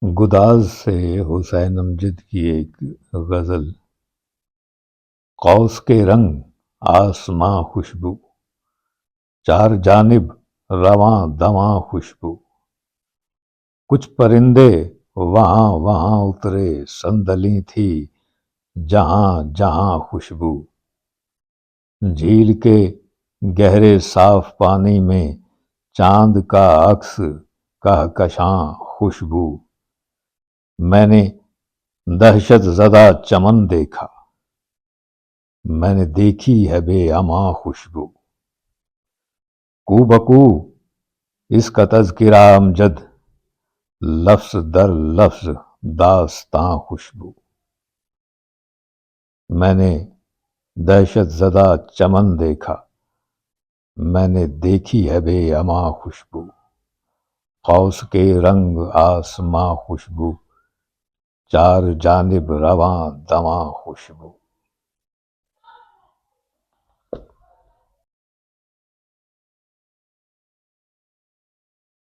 گداز سے حسین امجد کی ایک غزل۔ قوس کے رنگ آسماں خوشبو، چار جانب رواں دواں خوشبو، کچھ پرندے وہاں وہاں اترے، سندلی تھی جہاں جہاں خوشبو، جھیل کے گہرے صاف پانی میں چاند کا عکس کہکشاں خوشبو، میں نے دہشت زدہ چمن دیکھا، میں نے دیکھی ہے بے امان خوشبو، کو بکو اس کا تذکرہ امجد، لفظ در لفظ داستاں خوشبو، میں نے دہشت زدہ چمن دیکھا، میں نے دیکھی ہے بے امان خوشبو، قوس کے رنگ آسماں خوشبو، چار جانب رواں دواں خوشبو۔